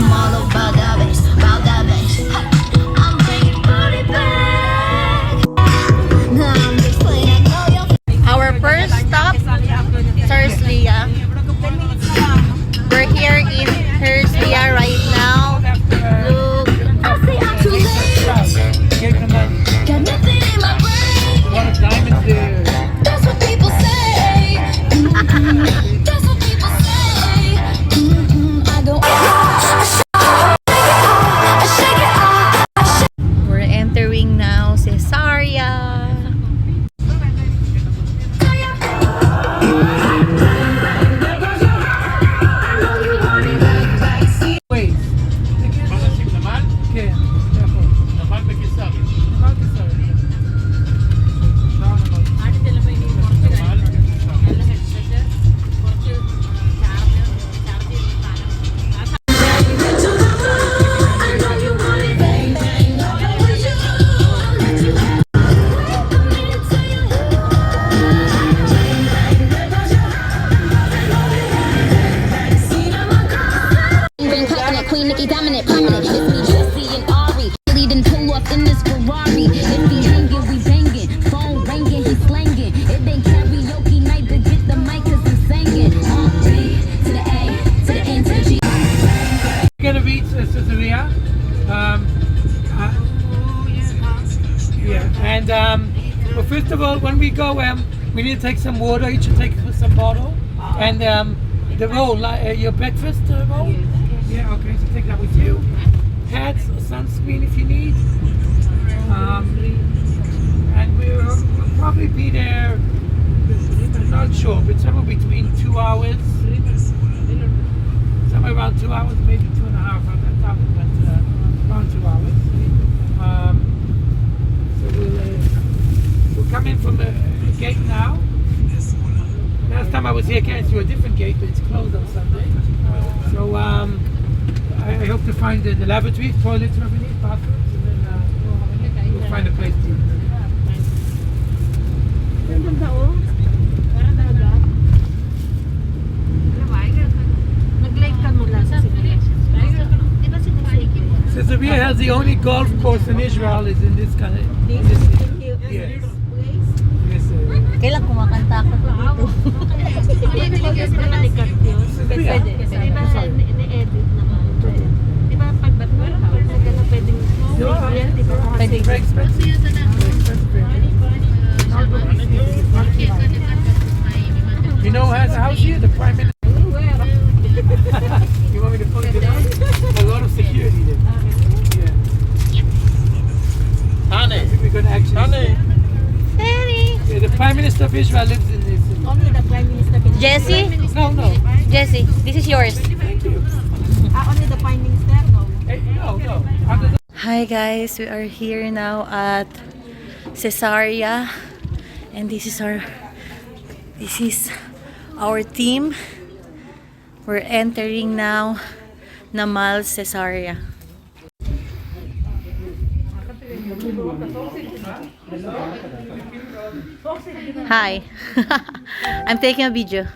I'm all about that bass, about that bass. I'm bringing booty back. Nah, I'm just playing, I know you're. Our first stop, Caesarea. We're here in Caesarea right now. Look. I say I'm too late. Got nothing in my brain. That's what people say. That's what people say. I go. We're entering now Caesarea. Queen Nikki dominant, prominent. It's me, Jesse and Ari. Leading pull up in this Ferrari. If he hanging, we banging. Phone ringing, he slanging. It ain't karaoke night, but get the mic 'cause I'm singing. B to the A, to the N, to the G. We're gonna reach Caesarea. Well, first of all, when we go, we need to take some water. You should take some bottle and the roll, your breakfast roll. Yeah, okay, so take that with you. Hats or sunscreen if you need. And we'll probably be there, I'm not sure, but somewhere between 2 hours. Somewhere around 2 hours, maybe 2.5 hours, but around 2 hours. So we'll come in from the gate now. Last time I was here, I came through a different gate, but it's closed on Sunday. So I hope to find the lavatories, toilets, whatever we need, bathrooms, and then we'll find a place to eat. Caesarea has the only golf course in Israel is in this kind of yes. Kailan kumakanta ako dito? You know who has a house here? The Prime Minister. You want me to point it out? A lot of security there. Yeah. Honey. I think we're going to actually. Yeah, the Prime Minister of Israel lives in this. Only the Prime Minister can. Jesse? No. Jesse, this is yours. Thank you. Only the Prime Minister, no. Hey, no. Hi guys, we are here now at Caesarea, and this is our team. We're entering now Namal Caesarea. Hi. I'm taking a video.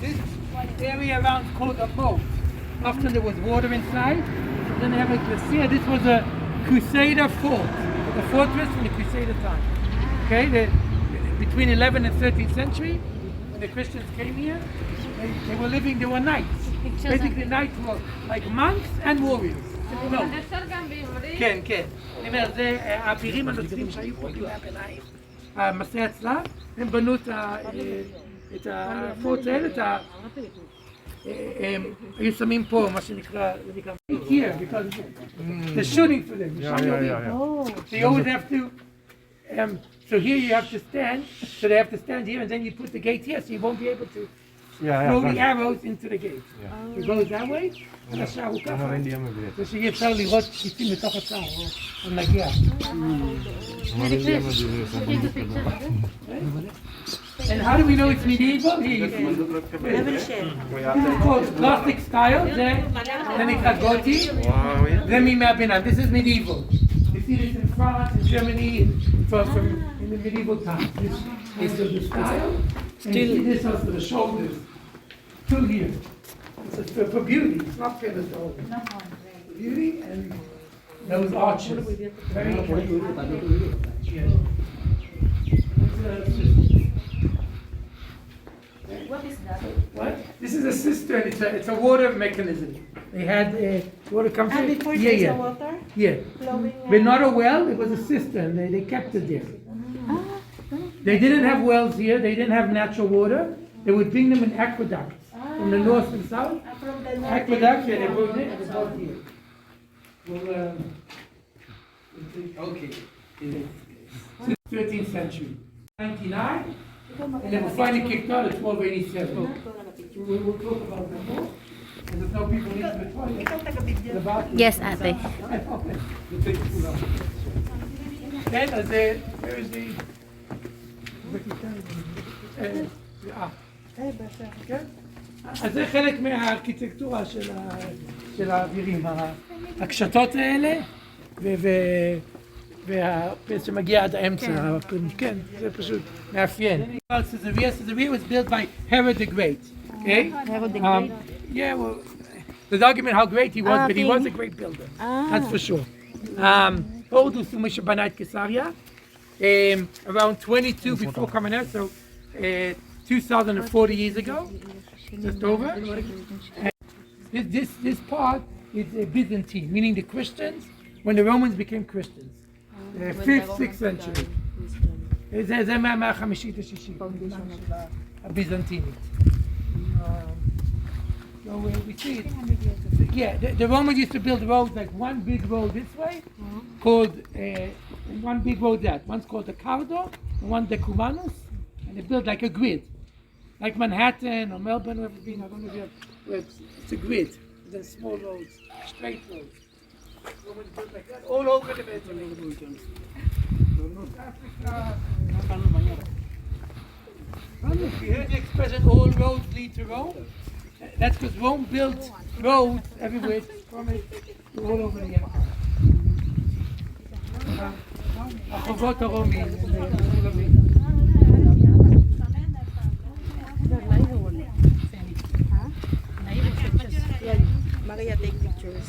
This area around is called a moat. Often there was water inside, so then they have a glacier. This was a Crusader fort, a fortress from the Crusader time. Okay, between 11th and 13th century, when the Christians came here, they were knights. Basically, knights were like monks and warriors. No. כן. אני אומר, זה האבירים הנוצרים שהיו פה בימי הביניים, מסעי הצלב, הם בנו את הפורט האלה, היו שמים פה מה שנקרא, here, because they're shooting for them. So you always have to, so here you have to stand, so they have to stand here and then you put the gate here so you won't be able to throw the arrows into the gate. It goes that way, and השער הוא ככה. ושאי אפשר לראות חיצים בתוך השער, או נגיע. And how do we know it's medieval? Here you see. This is called Gothic style, then it's a Gothic, then we map it up. This is medieval. You see this in France, in Germany, in the medieval times. This is the style. And you see this also the shoulders. Till here. It's for beauty. It's not for the shoulders. For beauty and those arches. Very important. Yes. What is that? What? This is a cistern. It's a water mechanism. They had water come from. Before there's a water Yeah. flowing. But not a well. It was a cistern. They kept it there. They didn't have wells here. They didn't have natural water. They would bring them in aqueducts from the north and south. From the north. Aqueducts. Yeah, they brought it. They brought here. Well, okay. 13th century. 99. And they were finally kicked out at 1287. We'll talk about that more. And there's no people in the toilet. The bathroom. Yes, ate. Then, where is the... כן? אז זה חלק מהארכיטקטורה של האווירים, הקשתות האלה, שמגיע עד האמצע, כן, זה פשוט מאפיין. Caesarea was built by Herod the Great, okay? Herod the Great. Yeah, well, there's argument how great he was, but he was a great builder, that's for sure. הורדוס הוא מי שבנה את קיסריה, around 22 before coming out, so 2,040 years ago, just over. And this part is Byzantine, meaning the Christians, when the Romans became Christians, 5th, 6th century. זה מהחמישית השישית, הביזנטינית. So we see it. Yeah, the Romans used to build roads like one big road this way, called one big road that. One's called the Cardo, and one the Cumanus, and they built like a grid, like Manhattan or Melbourne or everything. I don't know if it's a grid. There's small roads, straight roads. Romans built like that all over the Mediterranean. North Africa. You heard the expression "all roads lead to Rome"? That's because Rome built roads everywhere from it all over the empire. החובות הרומיים. Maria, take pictures.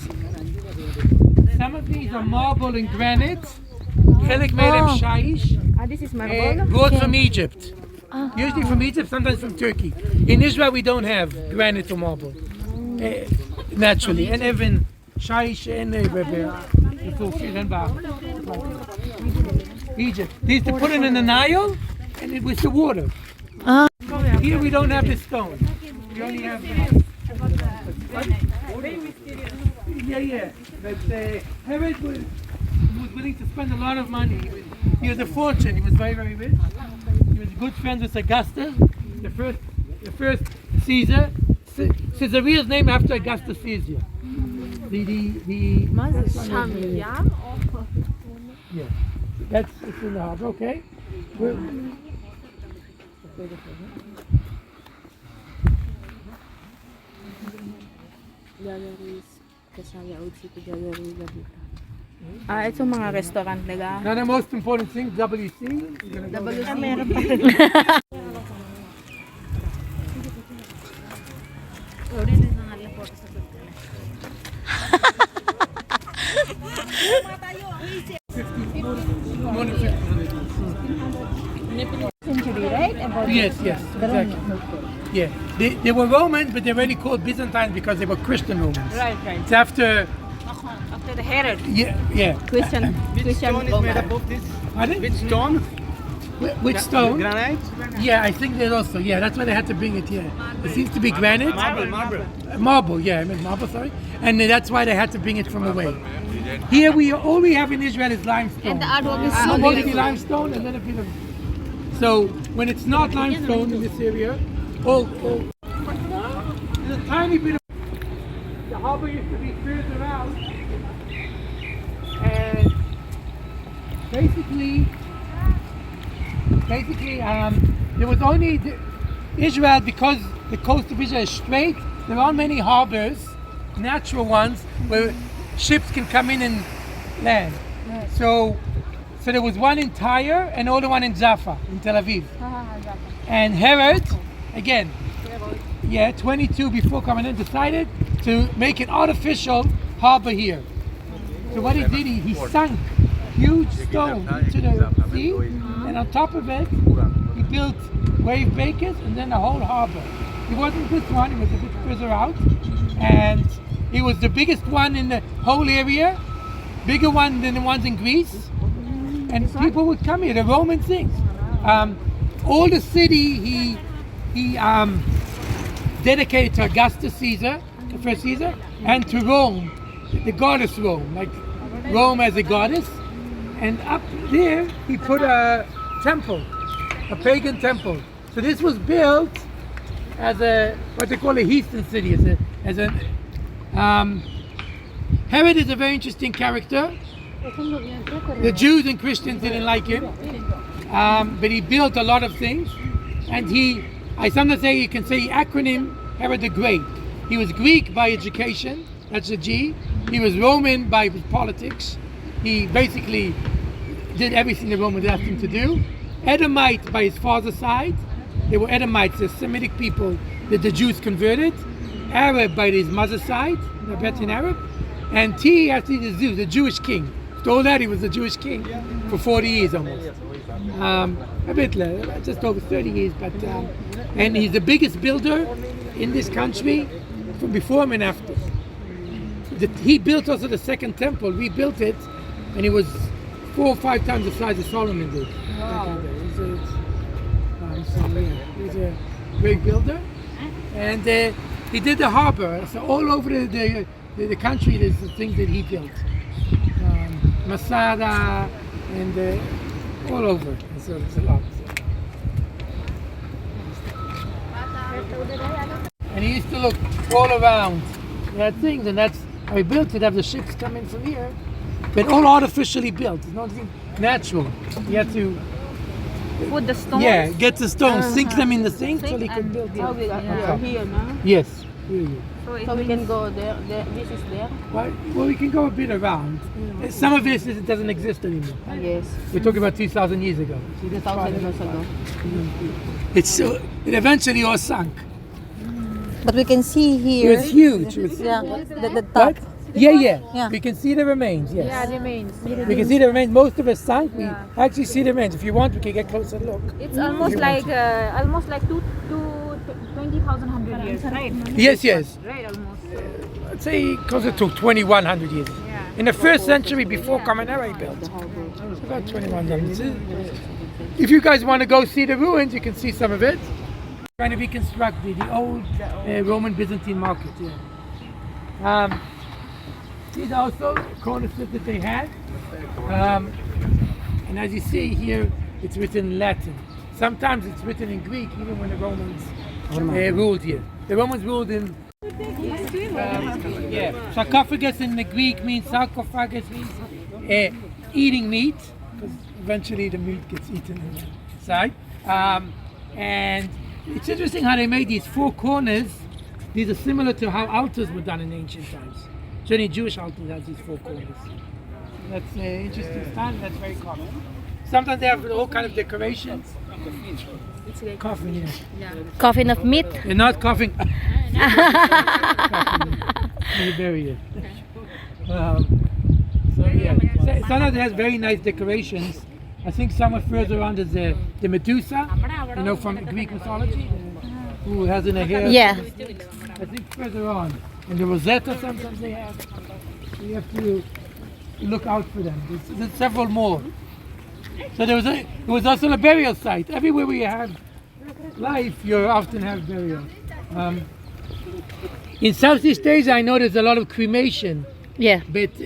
Some of these are marble and granite. חלק מהם שיש. This is marble. Brought from Egypt. Usually from Egypt, sometimes from Turkey. In Israel, we don't have granite or marble, naturally. And even shaish and Egypt. They used to put it in the Nile, and it was the water. Here we don't have the stone. We only have the... Yeah. But Herod was willing to spend a lot of money. He was a fortune. He was very, very rich. He was good friends with Augustus, the first Caesar. Caesarea is named after Augustus Caesar. Yeah, it's in the harbor. Okay. Ito mga restaurant nila. Now the most important thing, WC. Meron pa rin. Century, right? Yes, exactly. Yeah, they were Romans, but they're already called Byzantines because they were Christian Romans. Right. It's after The Herod. Yeah. Christian Stone is made up of this. Pardon? With stone? Which stone? Granite? Yeah, I think there's also. Yeah, that's why they had to bring it here. It seems to be granite. Marble. Marble, yeah, I meant marble, sorry. And that's why they had to bring it from away. Here all we have in Israel is limestone. And the other one is Mostly limestone and then a bit of... So when it's not limestone in this area, tiny bit of the harbor used to be further out, and basically there was only Israel, because the coast of Israel is straight. There aren't many harbors, natural ones, where ships can come in and land. So there was one in Tyre and another one in Jaffa, in Tel Aviv. And Herod, again, 22 before coming in, decided to make an artificial harbor here. So what he did, he sunk huge stone into the sea, and on top of it, he built wave breakers and then a whole harbor. It wasn't this one, it was a bit further out, and it was the biggest one in the whole area, bigger one than the ones in Greece, and people would come here, the Roman things. All the city he dedicated to Augustus Caesar, the first Caesar, and to Rome, the goddess Rome, like Rome as a goddess. And up there he put a temple, a pagan temple. So this was built as a, what they call a heathen city. Herod is a very interesting character. The Jews and Christians didn't like him, but he built a lot of things. And I sometimes say, you can say acronym Herod the Great. He was Greek by education, that's a G. He was Roman by his politics. He basically did everything the Romans asked him to do. Edomite by his father's side. They were Edomites, the Semitic people that the Jews converted. Arab by his mother's side, the Bethin Arab. And T, actually the Jewish king. After all that, he was the Jewish king for 40 years almost. A bit less, just over 30 years. But and he's the biggest builder in this country from before him and after. He built also the second temple, rebuilt it, and it was 4 or 5 times the size of Solomon did. Wow. He's a great builder. And he did the harbor. So all over the country there's the things that he built. Masada and all over. So it's a lot. And he used to look all around. He had things, and that's how he built it. Have the ships come in from here, but all artificially built. It's nothing natural. You had to Put the stones? get the stones, sink them in the sink so they could build it. Here, no? Yes. Here. So we can go there. This is there? Well, we can go a bit around. Some of this doesn't exist anymore. Yes. We're talking about 2,000 years ago. 2,000 years ago. It eventually all sunk. But we can see It here. was huge. It was, Yeah, the top. What? Yeah. Yeah. We can see the remains, yes. Yeah, remains. We can see the remains. Most of it sunk. We actually see the remains. If you want, we can get closer look. It's almost like 20,100 years, right? Yes. Right, almost. I'd say closer to 2,100 years. Yeah. In the first century before Common Era he built. It's about 2,100. If you guys want to go see the ruins, you can see some of it. Trying to reconstruct the old Roman Byzantine market. Yeah. These are also cornices that they had. And as you see here, it's written in Latin. Sometimes it's written in Greek, even when the Romans ruled here. The Romans ruled in... sarcophagus in the Greek means sarcophagus means eating meat, because eventually the meat gets eaten inside. And it's interesting how they made these 4 corners. These are similar to how altars were done in ancient times. Certainly Jewish altars have these 4 corners. That's interesting style, that's very common. Sometimes they have all kind of decorations. Coffin, yeah. Coffin of meat. They're not coughing. You bury it. Sometimes it has very nice decorations. I think somewhere further on is the Medusa, from Greek mythology, who has in her hair. Yeah. I think further on. And the Rosetta sometimes they have. So you have to look out for them. There's several more. So it was also a burial site. Everywhere we have life, you often have burial. In Southeast Asia, I know there's a lot of cremation. Yeah. But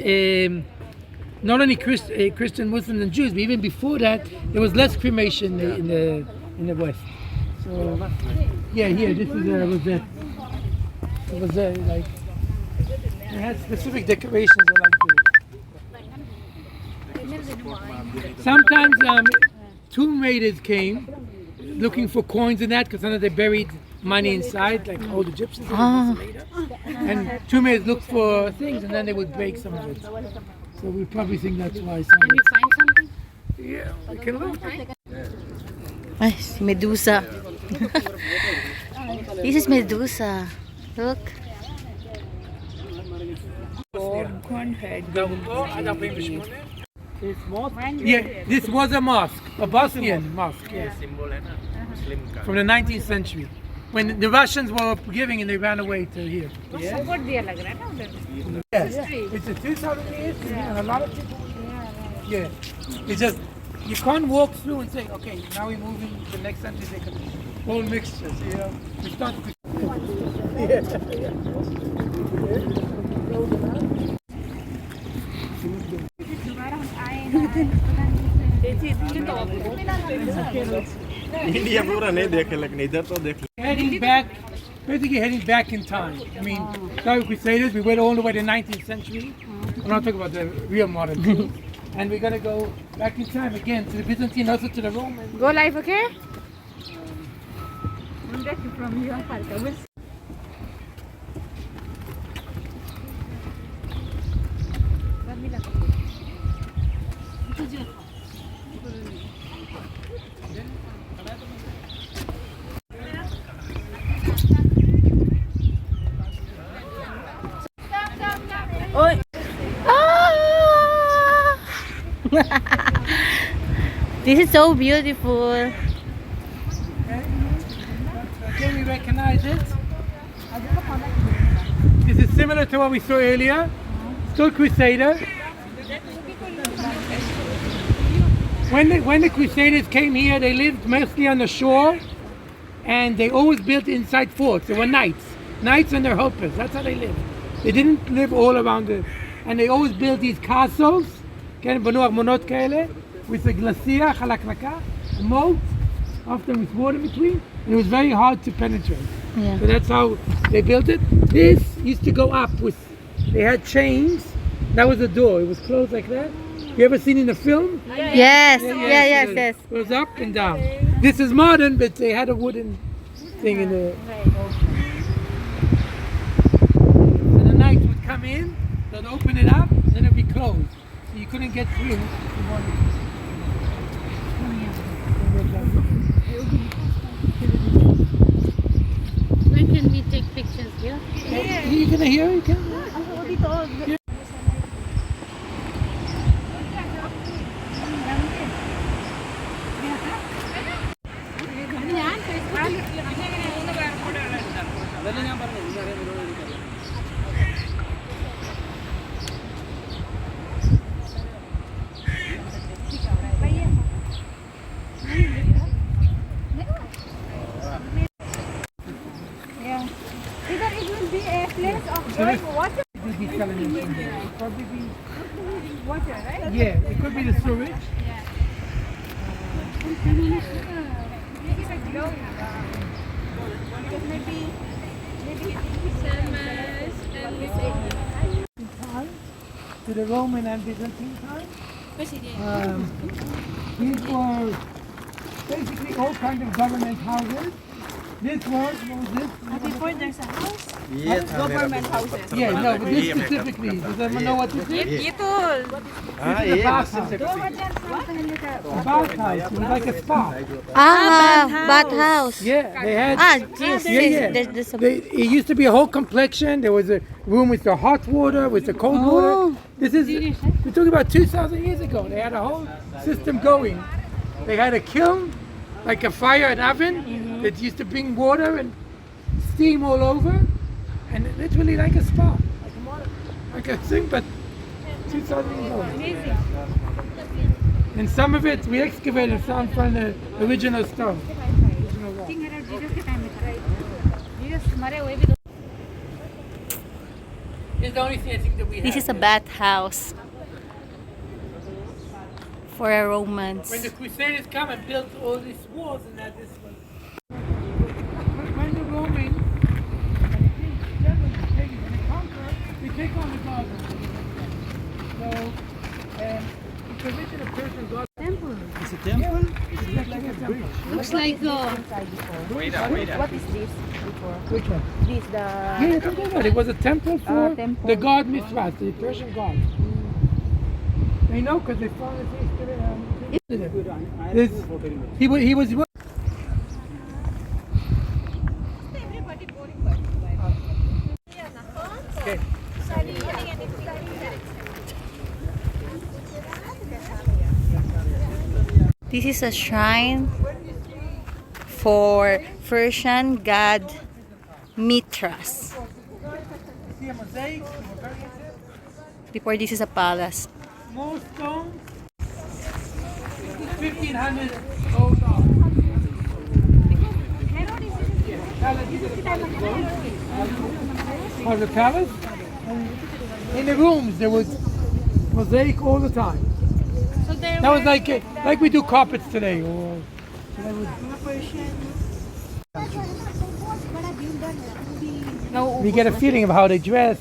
not only Christian, Muslims, and Jews, but even before that, there was less cremation in the West. So here, this is Rosetta. It was like it had specific decorations. I like sometimes tomb raiders came looking for coins and that because sometimes they buried money inside, like old Egyptians. And tomb raiders looked for things and then they would break some of it. So we probably think that's why. Can you find something? Yeah, we can look. Ay, si Medusa. This is Medusa. Look. Yeah, this was a mosque, a Bosnian mosque, yes, from the 19th century, when the Russians were giving and they ran away to here. Yes, it's a 2,000 years, a lot of people. Yeah, it's just, you can't walk through and say, okay, now we're moving to the next century, they can whole mixtures, you know. We start to India पूरा नहीं देखे लेकिन इधर तो देख heading back, basically heading back in time. I mean, sorry Crusaders, we went all the way to the 19th century. I'm not talking about the real modern things. And we're going to go back in time again to the Byzantine, also to the Roman. Go live, okay? From your part. This is so beautiful. Can we recognize it? This is similar to what we saw earlier. Still Crusader. When the Crusaders came here, they lived mostly on the shore, and they always built inside forts. They were knights and their helpers. That's how they lived. They didn't live all around it, and they always built these castles, with a glacier, a moat, often with water between, and it was very hard to penetrate. Yeah. So that's how they built it. This used to go up with, they had chains. That was the door. It was closed like that. You ever seen in a film? Yes, yes. It goes up and down. This is modern, but they had a wooden thing in the. So the knights would come in, they'd open it up, and then it'd be closed. So you couldn't get through if you wanted to. When can we take pictures here? You can hear? You can. Either it will be a place of drawing water. It'd be selling it. It'd probably be. Water, right? Yeah, it could be the sewage. Maybe like glowing. Because maybe To the Roman and Byzantine time. These were basically all kinds of government houses. This was, what was this? before there's a house. ये था Government houses. Yeah, no, but this specifically. Does anyone know what this is? हाँ This is ये a bathhouse. A bathhouse. It was like a spa. Bathhouse. Yeah, they had. Yes, Yeah. there's a... It used to be a whole complexion. There was a room with the hot water, with the cold water. This is, we're talking about 2,000 years ago. They had a whole system going. They had a kiln, like a fire, an oven, that used to bring water and steam all over. And literally like a spa. Like a thing, but 2,000 years old. And some of it, we excavated some from the original stone. It's the only thing I think that we have. This is a bathhouse for a Romans. When the Crusaders come and built all these walls and that, this was... When the Romans original Persian god. It's a temple? Looks like What is this before? Which one? This the Yeah, it was a temple for temple. the god Mithras, the Persian god. They know because they found his history. He was. Okay. This is a shrine for Persian god Mithras. See a mosaic? Before this is a palace. More stones. 1500 old art. Of the palace. In the rooms there was mosaic all the time. so there That was like we do carpets today. Or we get a feeling of how they dress.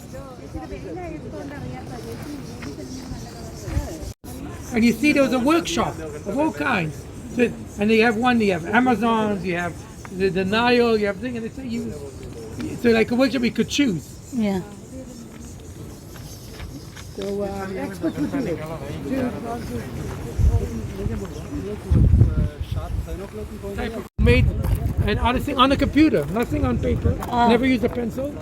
And you see there was a workshop of all kinds. So, and they have Amazons, you have the Nile, you have things, and they say so like a workshop you could choose. Yeah. So experts would do it. Made an artist on a computer, nothing on paper. Never used a pencil.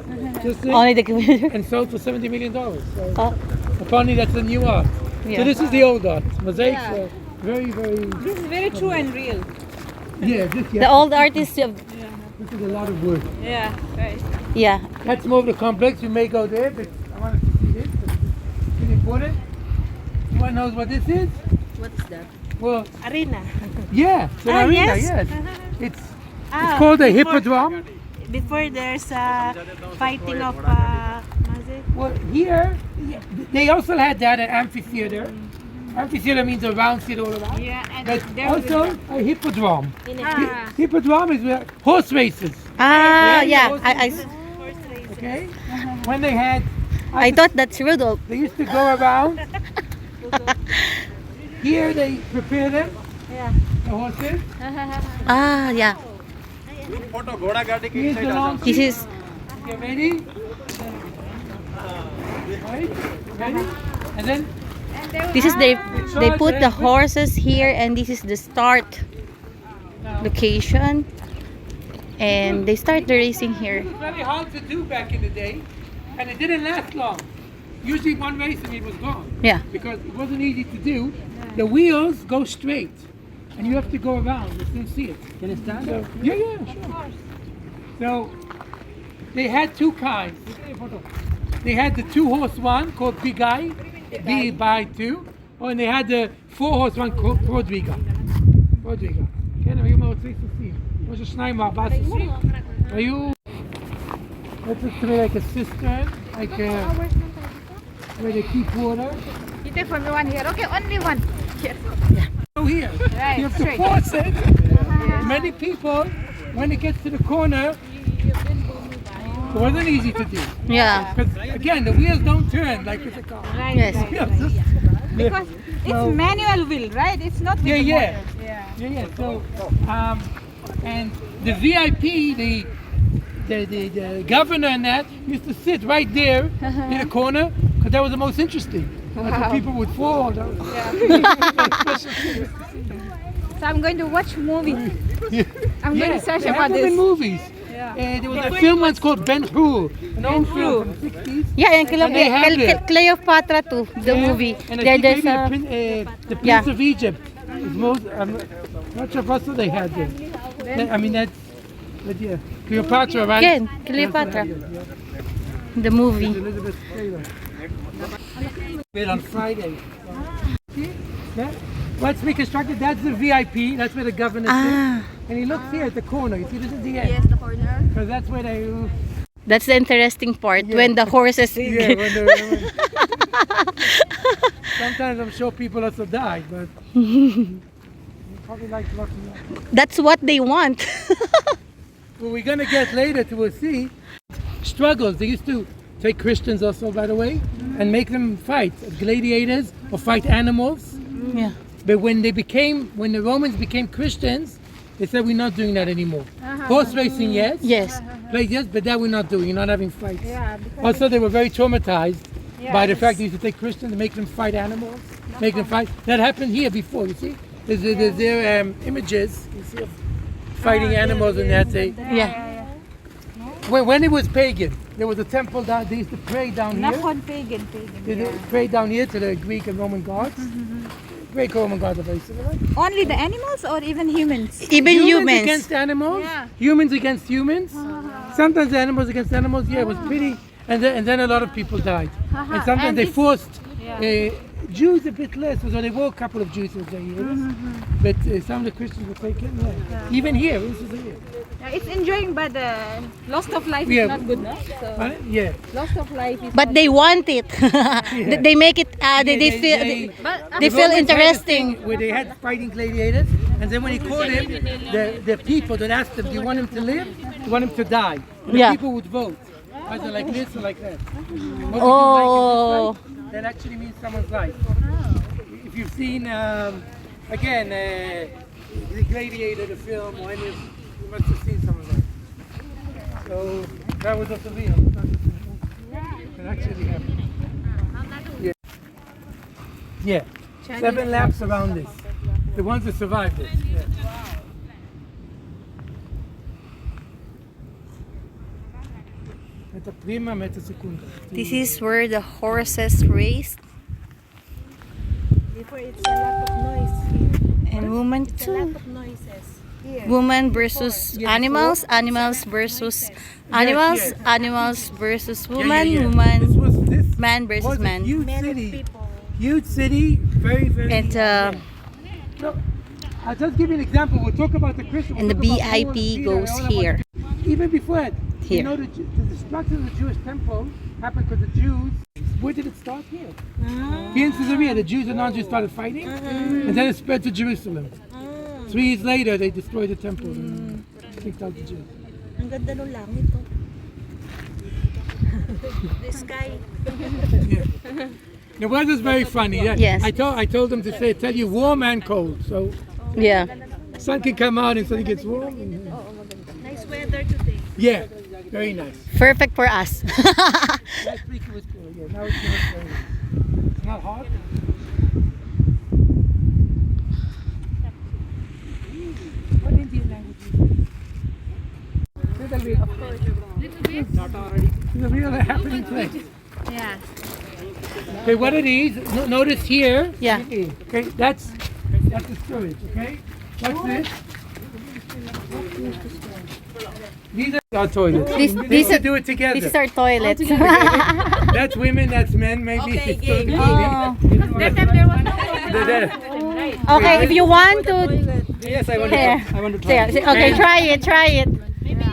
Just thing, Only the computer. and sold for $70 million. So Oh, apparently that's the new art. yeah. So this is the old art. Mosaics are very, very. This is very true and real. Yeah, The old artists, this is a lot of work. Yeah, right. yeah. That's more of the complex. You may go there, but I want to see this. It's important. Anyone knows what this is? what is that? Well, Arena. yeah, it's an arena. yes. It's called a hippodrome. Before there's a fighting of mosaic. Well, here they also had that at amphitheater. Amphitheater means a round seat all around. Yeah, and But there also a hippodrome. Ah. Hippodrome is where horse races. Ah, yeah. Okay, when they had, I thought that's Rudolph. they used to go around. Here they prepare them. The horses. Ah, yeah. Photo घोड़ा गाड़ी के Here's the long This seat. is You ready? Right? Ready? And then this is they put the horses here, and this is the start location, and they start the racing here. it was very hard to do back in the day, and it didn't last long. Usually one race and it was gone. Yeah. Because it wasn't easy to do. The wheels go straight, and you have to go around. You can see it. Can it stand? So, yeah, sure. So they had two kinds. They had the 2-horse one called Bigai, B-by-2, and they had the 4-horse one called Quadriga. כן, היו מרוצים סוסים. כמו ששניים וארבעה סוסים. היו... This is to me like a cistern, like where they keep water. You take from one here. Okay, only one. Here. So here, Right, you have to straight. force it. Many people, when it gets to the corner, it wasn't easy to do. Yeah. Because again, the wheels don't turn like with a car. Right. Yes. right. You have to- Because it's manual wheel, right? It's not with Yeah, the yeah. motor. Yeah. So, and the VIP, the governor and that used to sit right there in the corner because that was the most interesting. That's where people would fall. That was- So I'm going to watch movie. I'm going to search they about have them in this. movies. There was a film once called Ben Hur, an old film from the 60s. Yeah, and they have it. Cleopatra too, the Yeah, movie. And I There, think there's maybe the Prince of Egypt. Is most, I'm not sure if that's what they had there. I mean, but yeah, Cleopatra, right? Again, Cleopatra. That's what I did, The movie. Elizabeth Taylor. Wait on Friday. See? That, what's reconstructed, that's the VIP, that's where the governor sits. And he looks here at the corner. You see, this is the end. Yes, the corner. Because that's where they... That's the interesting part when the horses. Yeah, when they're... Sometimes I'm sure people also die, but... Probably like lucky. That's what they want. Well, we're going to get later to see struggles. They used to take Christians also, by the way, and make them fight gladiators or fight animals. Yeah. But when the Romans became Christians, they said we're not doing that anymore. Horse racing, yes. Yes. Plays, yes, but that we're not doing. You're not having fights. Yeah, because Also, they were very traumatized by the Yes. fact they used to take Christians and make them fight animals, make them fight. That happened here before, you see? There's their images, you see, of fighting animals and that. Yeah. When it was pagan, there was a temple down, they used to pray down here. Nakon pagan. They used to pray down here to the Greek and Roman gods. Greek Roman gods are very similar. Only the animals or even humans? Even humans. against animals, Yeah. humans against humans. Sometimes animals against animals. Yeah, it was pretty. And then a lot of people died. And sometimes And they this- forced Jews a bit less. So there were a couple of Jews in the years, but some of the Christians were taken. Yeah. Even here, this is here. Yeah, it's enjoying, but loss of life Yeah. is not good, no? So Yeah. loss of life is But not they want it. They make it. They feel. They feel Romans had this interesting. thing where they had fighting gladiators, and then when he caught him, the people that asked him, "Do you want him to live? Do you want him to die?" And the Yeah. people would vote, either like this or like that. What would you like in this Oh. life? That actually means someone's life. If you've seen, again, the Gladiator, the film, or any of, you must have seen some of that. So that was also real. It actually happened. Yeah. 7 laps around this. The ones that survived it. Yeah. Meta prima, meta secunda. This is where the horses raced, Before it's a lot of noise here. and women A lot too. of noises. Woman versus animals, animals versus animals, yes. animals versus Yeah, woman, yeah, yeah. woman, This man versus was a man. huge Many city. people. Huge city, very, very. And So, I'll just give you an example. We'll talk about the Christian. and the we'll talk about Paul and VIP Peter goes and all that. here. Even before that, Here. you know, the destruction of the Jewish temple happened because the Jews. Where did it start? Here. Here in Caesarea, the Jews and non-Jews started fighting, and then it spread to Jerusalem. 3 years later, they destroyed the temple and kicked out the Jews. Ang ganda ng langit to. The sky. The weather's very funny. Yeah. Yes. I told them to tell you warm and cold. So Yeah. sun can come out and suddenly gets warm. And, Nice weather today. yeah, very nice. Perfect for us. Last week it was cool. Yeah, now it's very nice. It's not hot. What Indian language is it? Say that we- Not already. It's a real happening place. Yeah. Okay, what it is, notice here. Yeah. Okay, that's the storage, okay? What's this? These are our toilets. These We are do it together. this is our toilet. That's women, that's men, maybe. Okay, It's okay. totally Oh. There. Okay, if you want to, Yes, I want here. I want to try. There. Okay, try it. Try it.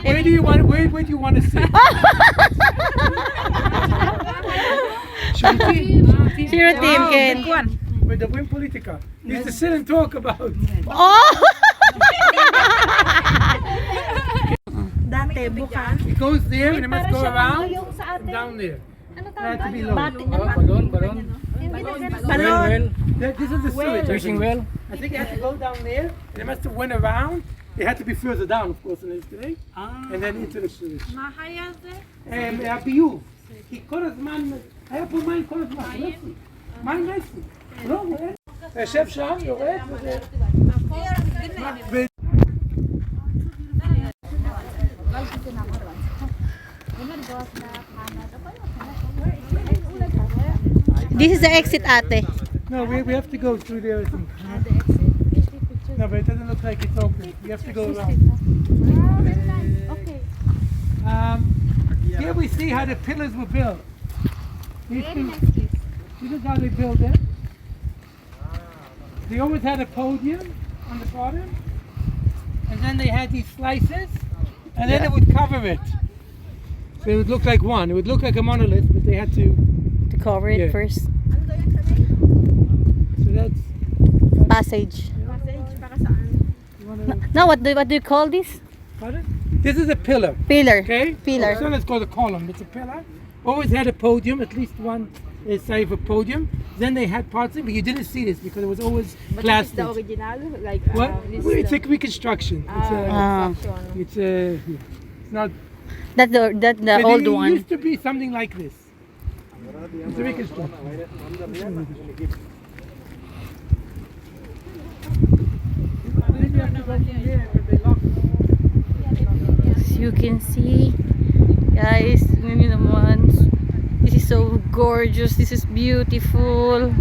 Where do you want to sit? Zero team can. With the Win Politica. You used to sit and talk about. Oh. Dati, buka. It goes there and it must go around and down there. It has to be low. Balon. This is the sewage. Fishing well. I think it had to go down there. And it must have went around. It had to be further down, of course, than it is today. And then into the sewage. ביוב. כי כל הזמן, היה פה מים כל הזמן, רצי. מים רצי. לא, אתה יושב שם, יורד, This is the exit, ate. No, we have to go through there, I think. No, but it doesn't look like it's open. We have to go around. Here we see how the pillars were built. This is how they built it. They always had a podium on the bottom, and then they had these slices, and then it would cover it. So it would look like one. It would look like a monolith, but they had to. To cover it Yeah. first. So that's. Passage. You wanna, No, what do you call this? pardon? This is a pillar. Pillar. Okay? Pillar. So let's call it a column. It's a pillar. Always had a podium, at least one side of a podium. Then they had parts of it, but you didn't see this because it was always But plastic. this is the original, like What? this Well, is it's a the, reconstruction. It's not. That's the But old it one. used to be something like this. It's a reconstruction. As you can see, guys, yun naman. This is so gorgeous. This is beautiful.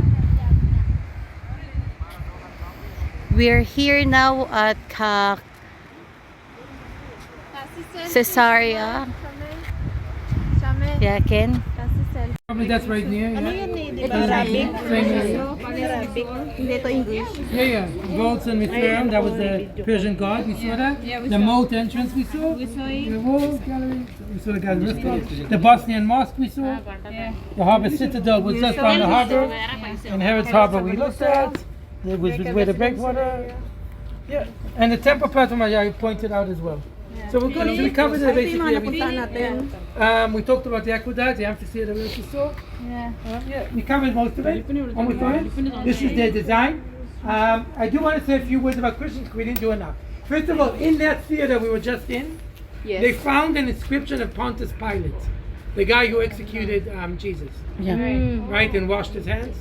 We're here now at Caesarea. Yeah, Ken. Probably that's right near. Ano Yeah, yun eh, di ba? Arabic? Arabic. Hindi ito English. yeah. Vaults and Mithraeum, that was the Persian god. We saw that. The moat entrance we saw. We saw it. The wall gallery. We saw the gallery. The Bosnian mosque we saw. The harbor citadel was just on the harbor. And Herod's harbor we looked at. It was where the breakwater. Yeah, and the temple platform I pointed out as well. So we're going to cover the basically everything. We talked about the aqueduct, the amphitheater we also saw. Yeah, we covered most of it. Almost all. This is their design. I do want to say a few words about Christians because we didn't do enough. First of all, in that theater we were just in, they found an inscription of Pontius Pilate, the guy who executed Jesus. Yeah. Right, and washed his hands.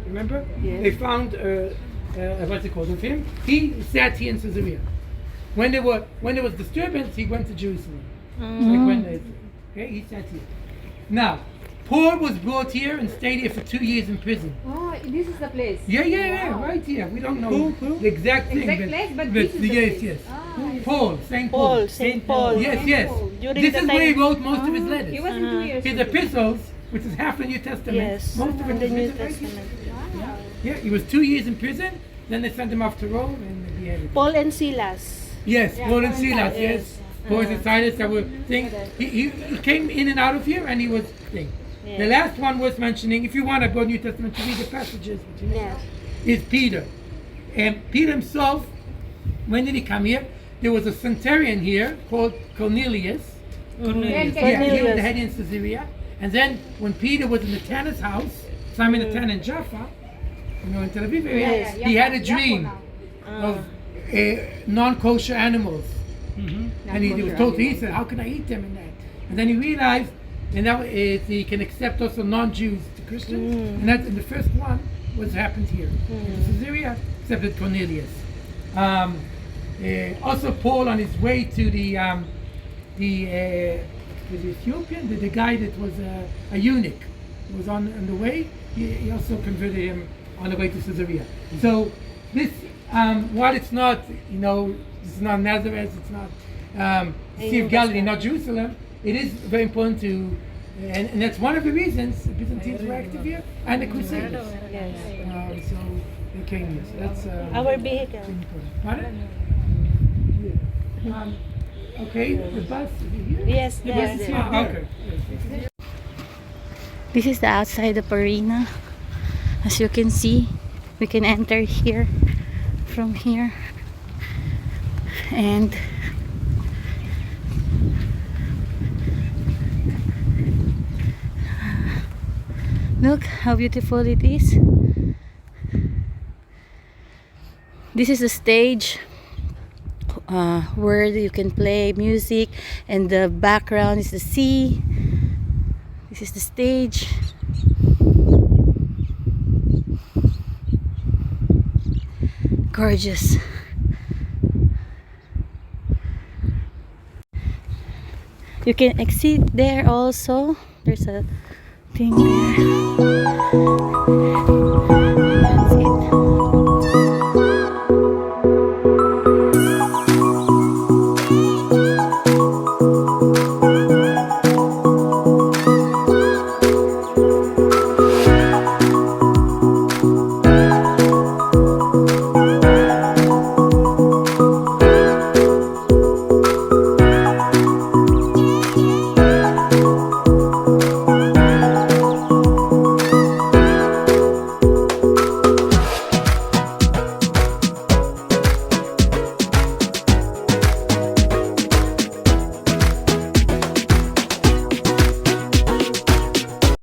Remember? They found what's it called of him. He sat here in Caesarea. When there was disturbance, he went to Jerusalem. Like when okay, he sat here. Now, Paul was brought here and stayed here for 2 years in prison. Oh, this is the place. Yeah, right here. We don't know the exact thing. Exact place, but this is the yes, place. yes. Ah, Paul, Saint Paul, Paul. Saint Paul. Yes. During This the is where he time- wrote most of his letters. He was in 2 years. His epistles, which is half the New Testament. Yes, Most of it the is New written right here. Testament. Yeah, he was 2 years in prison. Then they sent him off to Rome and they beheaded him. Paul and Silas. Yes, Paul and Silas, yes. Paul and Silas that were thing. He came in and out of here and he was thing. The last one worth mentioning, if you want to go New Testament to read the passages, which you know, is Peter. And Peter himself, when did he come here? There was a centurion here called Cornelius. Yeah, he was the head in Caesarea. And then when Peter was in the tanner's house, Simon the tanner in Jaffa, you know, in Tel Aviv area, he had a dream of non-kosher animals. And he was told to eat, he said, how can I eat them in that? And then he realized, and that he can accept also non-Jews to Christians. And that, and the first one was happened here. In Caesarea, accepted Cornelius. Also Paul on his way to the Ethiopian, the guy that was a eunuch, who was on the way, he also converted him on the way to Caesarea. So this, while it's not, you know, it's not Nazareth, it's not Sea of Galilee, not Jerusalem, it is very important to, and that's one of the reasons the Byzantines were active here, and the Crusaders. So they came here. So that's Our vehicle. pardon? Okay, the bus is it here? Yes, The bus is here. Okay. This is the outside of arena. As you can see, we can enter here from here. And look how beautiful it is. This is a stage where you can play music, and the background is the sea. This is the stage. Gorgeous. You can exit there also. There's a thing there.